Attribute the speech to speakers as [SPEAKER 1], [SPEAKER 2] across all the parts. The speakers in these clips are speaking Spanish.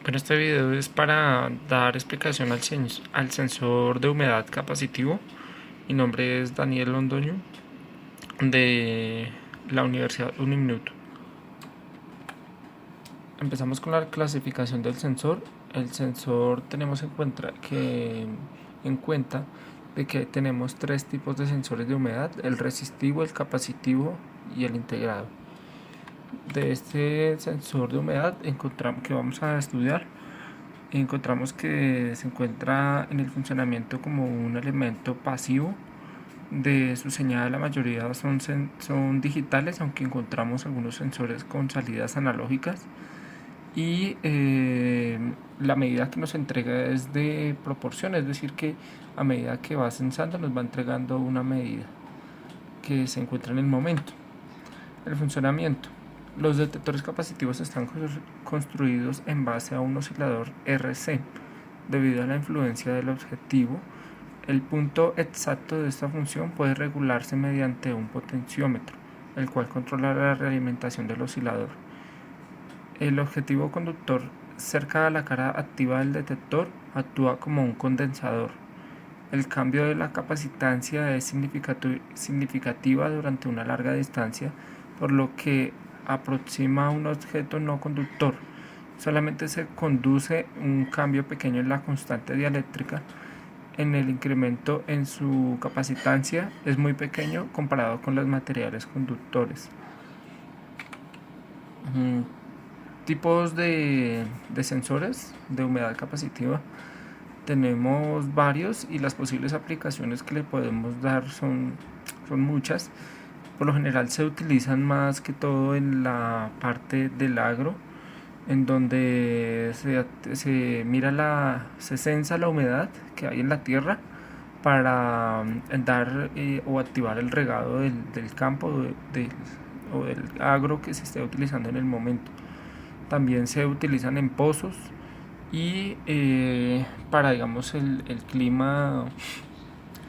[SPEAKER 1] Bueno, este video es para dar explicación al sensor de humedad capacitivo. Mi nombre es Daniel Londoño de la Universidad Uniminuto. Empezamos con la clasificación del sensor. El sensor tenemos en cuenta de que tenemos tres tipos de sensores de humedad: el resistivo, el capacitivo y el integrado. De este sensor de humedad que vamos a estudiar, encontramos que se encuentra en el funcionamiento como un elemento pasivo. De su señal, la mayoría son digitales, aunque encontramos algunos sensores con salidas analógicas. Y la medida que nos entrega es de proporción, es decir, que a medida que va sensando nos va entregando una medida que se encuentra en el momento. El funcionamiento: los detectores capacitivos están construidos en base a un oscilador RC. Debido a la influencia del objetivo, el punto exacto de esta función puede regularse mediante un potenciómetro, el cual controla la realimentación del oscilador. El objetivo conductor cerca de la cara activa del detector actúa como un condensador. El cambio de la capacitancia es significativa durante una larga distancia, por lo que aproxima a un objeto no conductor. Solamente se conduce un cambio pequeño en la constante dieléctrica. En el incremento en su capacitancia es muy pequeño comparado con los materiales conductores. Tipos de sensores de humedad capacitiva tenemos varios, y las posibles aplicaciones que le podemos dar son muchas. Por lo general se utilizan más que todo en la parte del agro, en donde se sensa la humedad que hay en la tierra para dar o activar el regado del campo o del agro que se esté utilizando en el momento. También se utilizan en pozos y para, digamos, el clima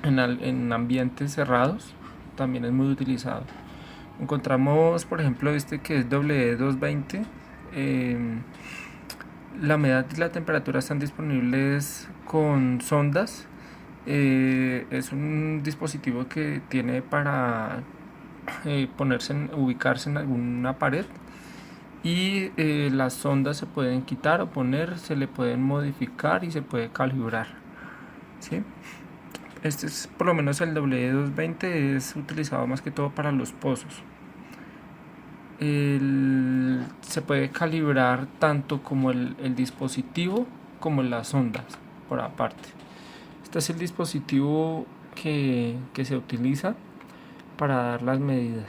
[SPEAKER 1] en ambientes cerrados también es muy utilizado. Encontramos, por ejemplo, este que es W220. La humedad y la temperatura están disponibles con sondas. Es un dispositivo que tiene para ubicarse en alguna pared, y las sondas se pueden quitar o poner, se le pueden modificar y se puede calibrar, ¿sí? Este es, por lo menos el W220 es utilizado más que todo para los pozos. Se puede calibrar tanto como el dispositivo como las ondas por aparte. Este es el dispositivo que se utiliza para dar las medidas.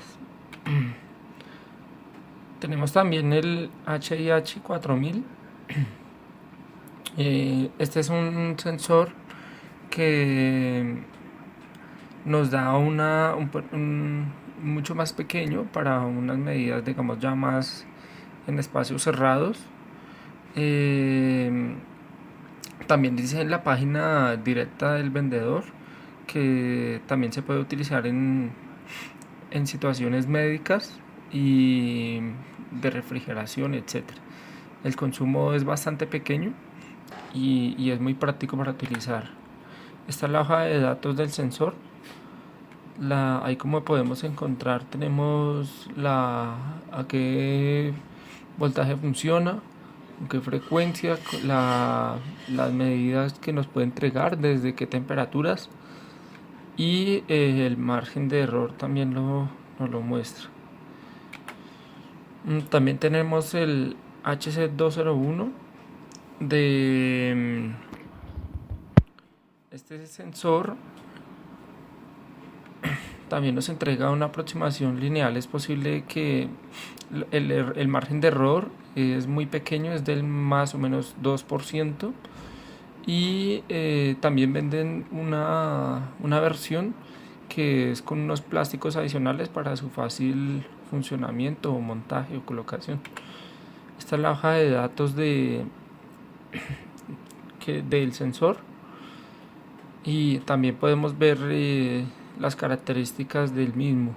[SPEAKER 1] Tenemos también el HIH 4000. Este es un sensor que nos da un mucho más pequeño para unas medidas, digamos, ya más en espacios cerrados. También dice en la página directa del vendedor que también se puede utilizar en situaciones médicas y de refrigeración, etcétera. El consumo es bastante pequeño y es muy práctico para utilizar. Esta es la hoja de datos del sensor. Ahí, como podemos encontrar, tenemos a qué voltaje funciona, con qué frecuencia, las medidas que nos puede entregar, desde qué temperaturas, y el margen de error también nos lo muestra. También tenemos el HC201 de este sensor. También nos entrega una aproximación lineal. Es posible que el margen de error es muy pequeño, es del más o menos 2%. Y también venden una versión que es con unos plásticos adicionales para su fácil funcionamiento o montaje o colocación. Esta es la hoja de datos del sensor, y también podemos ver las características del mismo.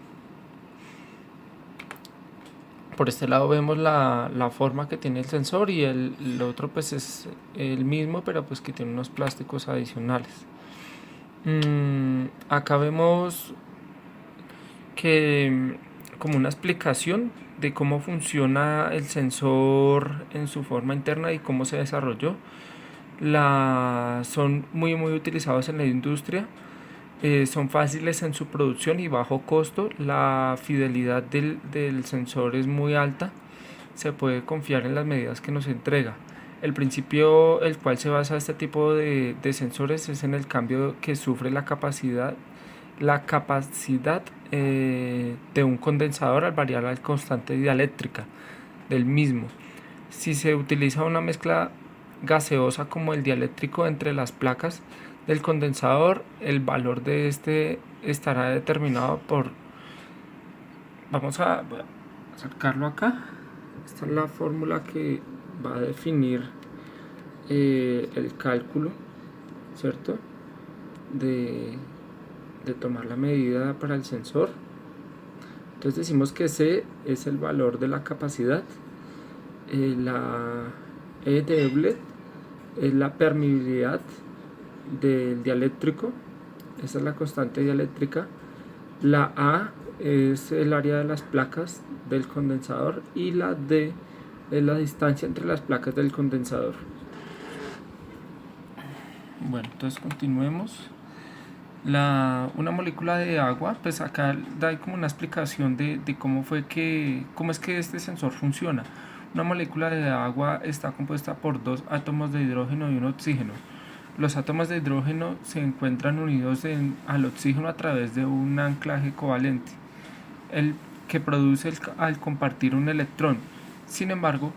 [SPEAKER 1] Por este lado vemos la forma que tiene el sensor y el otro pues es el mismo, pero pues que tiene unos plásticos adicionales. Acá vemos que como una explicación de cómo funciona el sensor en su forma interna y cómo se desarrolló. Son muy utilizados en la industria. Son fáciles en su producción y bajo costo. La fidelidad del sensor es muy alta. Se puede confiar en las medidas que nos entrega. El principio el cual se basa este tipo de sensores es en el cambio que sufre la capacidad de un condensador al variar la constante dieléctrica del mismo. Si se utiliza una mezcla gaseosa como el dieléctrico entre las placas del condensador, el valor de este estará determinado por... Vamos a sacarlo acá. Esta es la fórmula que va a definir el cálculo, ¿cierto? De tomar la medida para el sensor. Entonces decimos que C es el valor de la capacidad, la E de Euler es la permeabilidad del dieléctrico, esa es la constante dieléctrica, la A es el área de las placas del condensador y la D es la distancia entre las placas del condensador. Bueno, entonces continuemos. Una molécula de agua, pues acá da como una explicación de cómo es que este sensor funciona. Una molécula de agua está compuesta por dos átomos de hidrógeno y un oxígeno. Los átomos de hidrógeno se encuentran unidos al oxígeno a través de un anclaje covalente, el que produce al compartir un electrón. Sin embargo,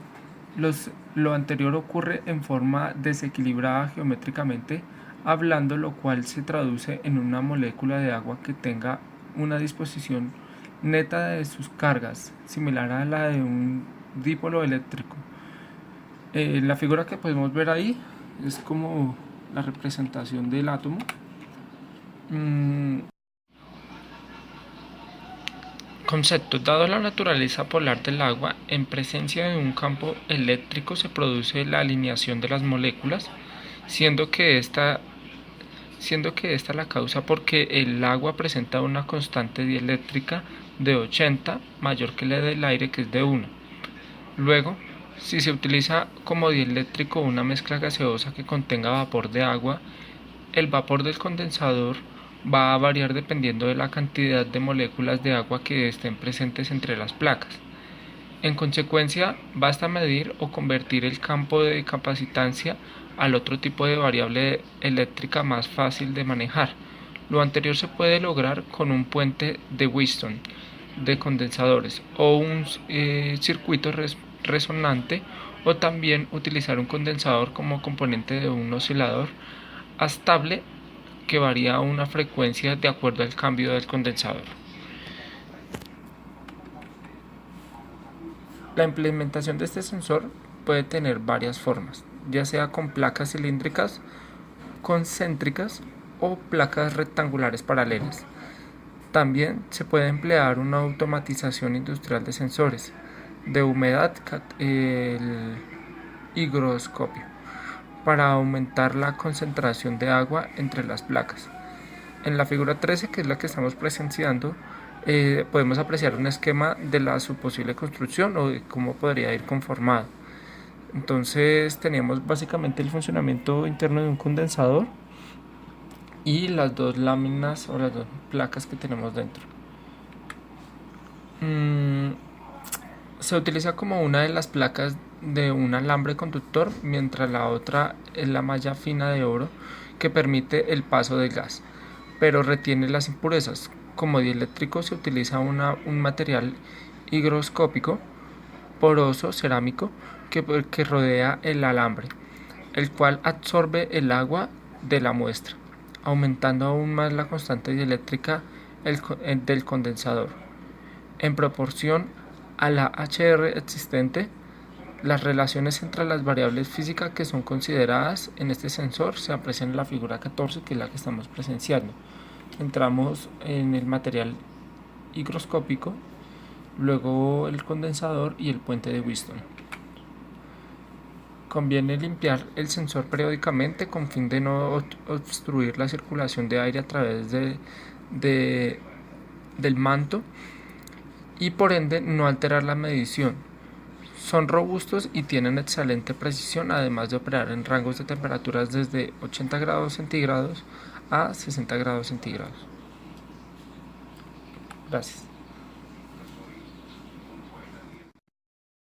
[SPEAKER 1] lo anterior ocurre en forma desequilibrada geométricamente hablando, lo cual se traduce en una molécula de agua que tenga una disposición neta de sus cargas, similar a la de un dipolo eléctrico. La figura que podemos ver ahí es como la representación del átomo. Concepto: dado la naturaleza polar del agua, en presencia de un campo eléctrico se produce la alineación de las moléculas, siendo que esta la causa porque el agua presenta una constante dieléctrica de 80 mayor que la del aire, que es de 1. Luego, si se utiliza como dieléctrico una mezcla gaseosa que contenga vapor de agua, el vapor del condensador va a variar dependiendo de la cantidad de moléculas de agua que estén presentes entre las placas. En consecuencia, basta medir o convertir el campo de capacitancia al otro tipo de variable eléctrica más fácil de manejar. Lo anterior se puede lograr con un puente de Wheatstone de condensadores o un circuito resonante, o también utilizar un condensador como componente de un oscilador estable que varía una frecuencia de acuerdo al cambio del condensador. La implementación de este sensor puede tener varias formas, ya sea con placas cilíndricas, concéntricas o placas rectangulares paralelas. También se puede emplear una automatización industrial de sensores de humedad, el higroscopio, para aumentar la concentración de agua entre las placas. En la figura 13, que es la que estamos presenciando, podemos apreciar un esquema de su posible construcción o de cómo podría ir conformado. Entonces tenemos básicamente el funcionamiento interno de un condensador y las dos láminas o las dos placas que tenemos dentro. Se utiliza como una de las placas de un alambre conductor, mientras la otra es la malla fina de oro que permite el paso del gas, pero retiene las impurezas. Como dieléctrico se utiliza un material higroscópico poroso cerámico que rodea el alambre, el cual absorbe el agua de la muestra, aumentando aún más la constante dieléctrica del condensador. En proporción a la HR existente, las relaciones entre las variables físicas que son consideradas en este sensor se aprecian en la figura 14, que es la que estamos presenciando. Entramos en el material higroscópico luego el condensador y el puente de Whiston. Conviene limpiar el sensor periódicamente con fin de no obstruir la circulación de aire a través del manto y por ende no alterar la medición. Son robustos y tienen excelente precisión, además de operar en rangos de temperaturas desde 80 grados centígrados a 60 grados centígrados. Gracias.